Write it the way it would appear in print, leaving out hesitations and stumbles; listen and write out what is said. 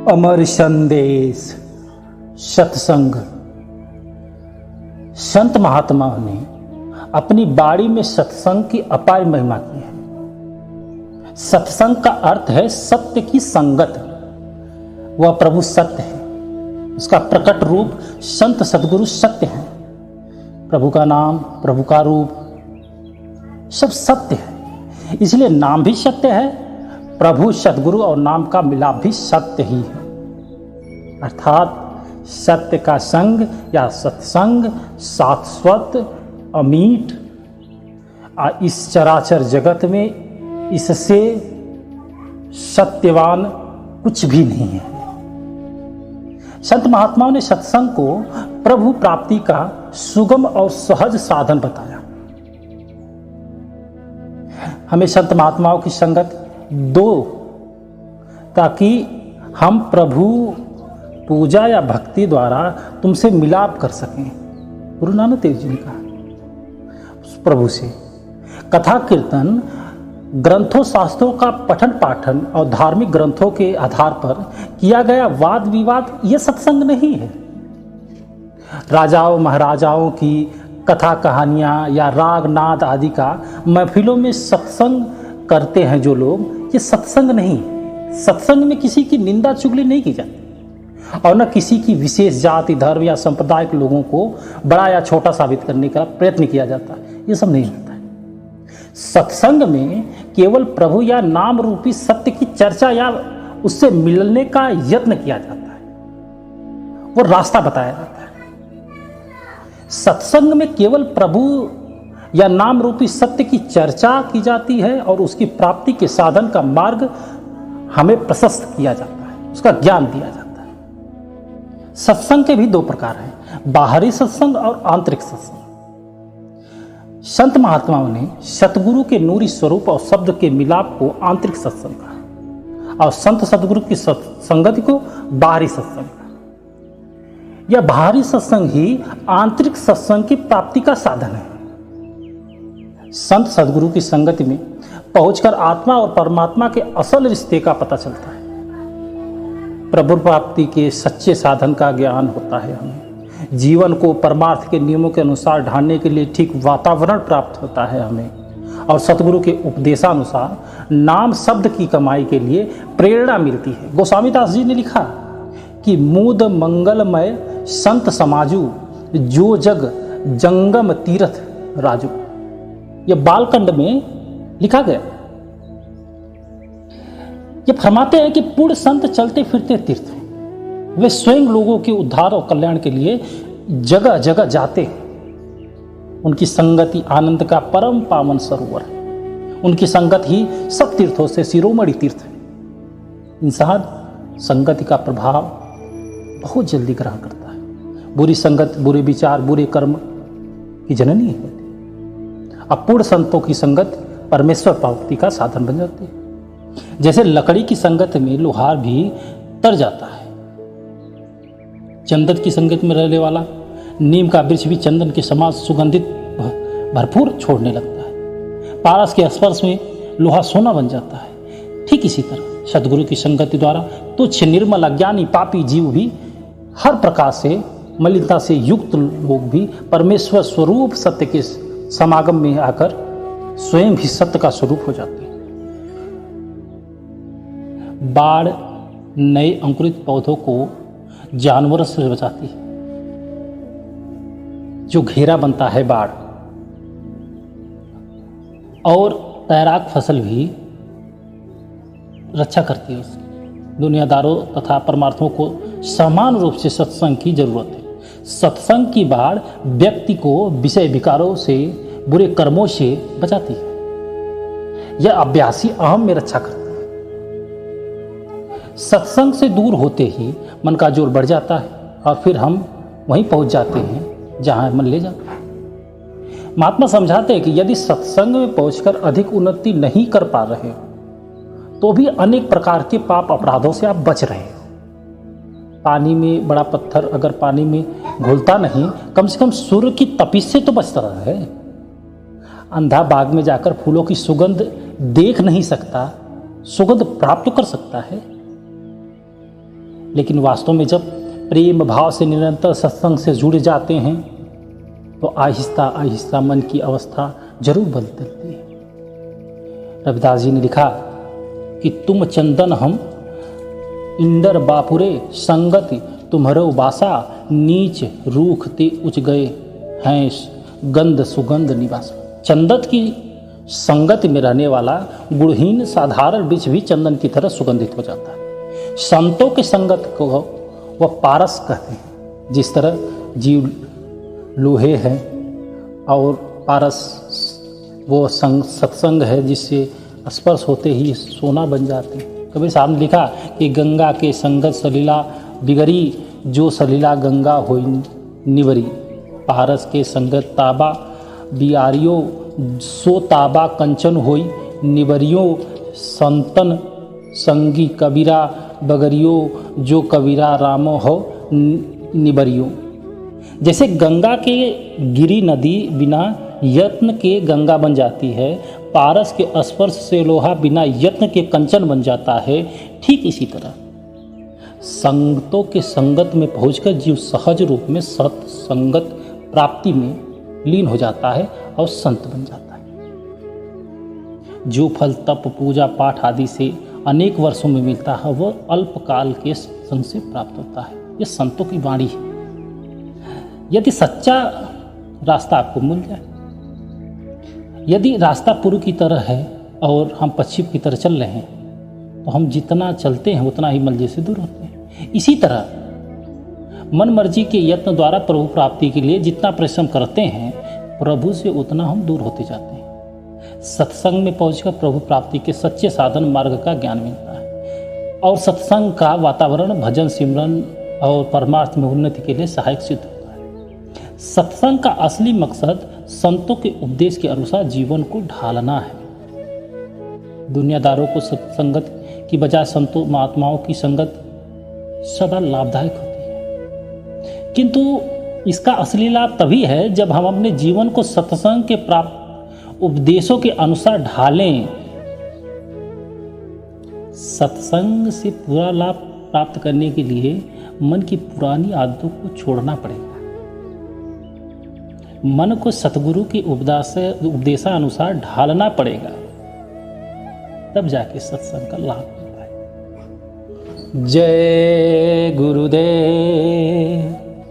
अमर संदेश सत्संग। संत महात्माओं ने अपनी बाणी में सत्संग की अपार महिमा की है। सत्संग का अर्थ है सत्य की संगत। वह प्रभु सत्य है, उसका प्रकट रूप संत सद्गुरु सत्य है। प्रभु का नाम, प्रभु का रूप सब सत्य है, इसलिए नाम भी सत्य है। प्रभु सद्गुरु और नाम का मिलाप भी सत्य ही है, अर्थात सत्य का संग या सत्संग शाश्वत अमीट। इस चराचर जगत में इससे सत्यवान कुछ भी नहीं है। संत महात्माओं ने सत्संग को प्रभु प्राप्ति का सुगम और सहज साधन बताया। हमें संत महात्माओं की संगत दो, ताकि हम प्रभु पूजा या भक्ति द्वारा तुमसे मिलाप कर सकें। गुरु नानक देव जी ने कहा प्रभु से कथा कीर्तन, ग्रंथों शास्त्रों का पठन पाठन और धार्मिक ग्रंथों के आधार पर किया गया वाद विवाद यह सत्संग नहीं है। राजाओं महाराजाओं की कथा कहानियां या राग नाद आदि का महफिलों में सत्संग करते हैं जो लोग, ये सत्संग नहीं। सत्संग में किसी की निंदा चुगली नहीं की जाती और न किसी की विशेष जाति धर्म या संप्रदाय के लोगों को बड़ा या छोटा साबित करने का प्रयत्न किया जाता है। ये सब नहीं होता है। सत्संग में केवल प्रभु या नाम रूपी सत्य की चर्चा या उससे मिलने का यत्न किया जाता है, वो रास्ता बताया जाता है। सत्संग में केवल प्रभु या नाम रूपी सत्य की चर्चा की जाती है और उसकी प्राप्ति के साधन का मार्ग हमें प्रशस्त किया जाता है, उसका ज्ञान दिया जाता है। सत्संग के भी दो प्रकार हैं, बाहरी सत्संग और आंतरिक सत्संग। संत महात्माओं ने सतगुरु के नूरी स्वरूप और शब्द के मिलाप को आंतरिक सत्संग कहा और संत सतगुरु की संगति को बाहरी सत्संग कहा। यह बाहरी सत्संग ही आंतरिक सत्संग की प्राप्ति का साधन है। संत सद्गुरु की संगति में पहुंचकर आत्मा और परमात्मा के असल रिश्ते का पता चलता है। प्रभु प्राप्ति के सच्चे साधन का ज्ञान होता है। हमें जीवन को परमार्थ के नियमों के अनुसार ढालने के लिए ठीक वातावरण प्राप्त होता है हमें, और सतगुरु के उपदेशानुसार नाम शब्द की कमाई के लिए प्रेरणा मिलती है। गोस्वामी दास जी ने लिखा कि मूद मंगलमय संत समाजू, जो जग जंगम तीर्थ राजू। यह बालकंड में लिखा गया। ये फरमाते हैं कि पूर्ण संत चलते फिरते तीर्थ हैं। वे स्वयं लोगों के उद्धार और कल्याण के लिए जगह जगह जाते हैं। उनकी संगति आनंद का परम पावन सरोवर है। उनकी संगत ही सब तीर्थों से शिरोमणि तीर्थ है। इंसान संगति का प्रभाव बहुत जल्दी ग्रहण करता है। बुरी संगत, बुरे विचार, बुरे कर्म की जननी है। अपूर्ण संतों की संगत परमेश्वर प्राप्ति का साधन बन जाती है। जैसे लकड़ी की संगत में लोहार भी तर जाता है, चंदन की संगत में रहने वाला नीम का वृक्ष भी चंदन के समान सुगंधित भरपूर छोड़ने लगता है। पारस के स्पर्श में लोहा सोना बन जाता है। ठीक इसी तरह सद्गुरु की संगति द्वारा तुच्छ निर्मल अज्ञानी पापी जीव भी, हर प्रकार से मलिनता से युक्त लोग भी परमेश्वर स्वरूप सत्य के समागम में आकर स्वयं भी सत्य का स्वरूप हो जाते हैं। बाढ़ नए अंकुरित पौधों को जानवरों से बचाती है। जो घेरा बनता है बाढ़, और तैराक फसल भी रक्षा करती है उसकी। दुनियादारों तथा परमार्थों को समान रूप से सत्संग की जरूरत है। सत्संग की बाढ़ व्यक्ति को विषय विकारों से, बुरे कर्मों से बचाती है। यह अभ्यासी अहम में रक्षा करती है। सत्संग से दूर होते ही मन का जोर बढ़ जाता है और फिर हम वहीं पहुंच जाते हैं जहां मन ले जाता है। महात्मा समझाते हैं कि यदि सत्संग में पहुंचकर अधिक उन्नति नहीं कर पा रहे हो तो भी अनेक प्रकार के पाप अपराधों से आप बच रहे हो। पानी में बड़ा पत्थर अगर पानी में घुलता नहीं, कम से कम सूर्य की तपिश से तो बचता है। अंधा बाग में जाकर फूलों की सुगंध देख नहीं सकता, सुगंध प्राप्त कर सकता है। लेकिन वास्तव में जब प्रेम भाव से निरंतर सत्संग से जुड़ जाते हैं तो आहिस्ता आहिस्ता मन की अवस्था जरूर बदलती है। रविदास जी ने लिखा कि तुम चंदन हम इंदर बापुरे संगति तुम्हारो बासा नीच रूख ते उच गए हैं गंध सुगंध निवास। चंदन की संगत में रहने वाला गुणहीन साधारण वृक्ष भी चंदन की तरह सुगंधित हो जाता है। संतों के संगत को वह पारस कहते हैं। जिस तरह जीव लोहे है और पारस वो सत्संग है जिससे स्पर्श होते ही सोना बन जाते हैं। कबीर साहब ने लिखा कि गंगा के संगत सलीला बिगड़ी जो सलीला गंगा होई निवरी। पारस के संगत ताबा बियारियो सो ताबा कंचन होई निवरियो। संतन संगी कबीरा बगरियो जो कबीरा रामो हो निबरियो। जैसे गंगा के गिरी नदी बिना यत्न के गंगा बन जाती है, पारस के स्पर्श से लोहा बिना यत्न के कंचन बन जाता है, ठीक इसी तरह संगतों के संगत में पहुंचकर जीव सहज रूप में सत्संगत प्राप्ति में लीन हो जाता है और संत बन जाता है। जो फल तप पूजा पाठ आदि से अनेक वर्षों में मिलता है वह अल्पकाल के संग से प्राप्त होता है। यह संतों की वाणी है। यदि सच्चा रास्ता आपको मिल जाए, यदि रास्ता पूर्व की तरह है और हम पश्चिम की तरह चल रहे हैं तो हम जितना चलते हैं उतना ही मंजिल से दूर होते हैं। इसी तरह मन मर्जी के यत्न द्वारा प्रभु प्राप्ति के लिए जितना परिश्रम करते हैं प्रभु से उतना हम दूर होते जाते हैं। सत्संग में पहुंचकर प्रभु प्राप्ति के सच्चे साधन मार्ग का ज्ञान मिलता है और सत्संग का वातावरण भजन सिमरन और परमार्थ में उन्नति के लिए सहायक सिद्ध होता है। सत्संग का असली मकसद संतों के उपदेश के अनुसार जीवन को ढालना है। दुनियादारों को सत्संगत की बजाय संतों महात्माओं की संगत सदा लाभदायक होती है, किंतु इसका असली लाभ तभी है जब हम अपने जीवन को सत्संग के प्राप्त उपदेशों के अनुसार ढालें। सत्संग से पूरा लाभ प्राप्त करने के लिए मन की पुरानी आदतों को छोड़ना पड़ेगा। मन को सतगुरु के उपदेशानुसार ढालना पड़ेगा, तब जाके सत्संग का लाभ मिल पाएगा। जय गुरुदेव।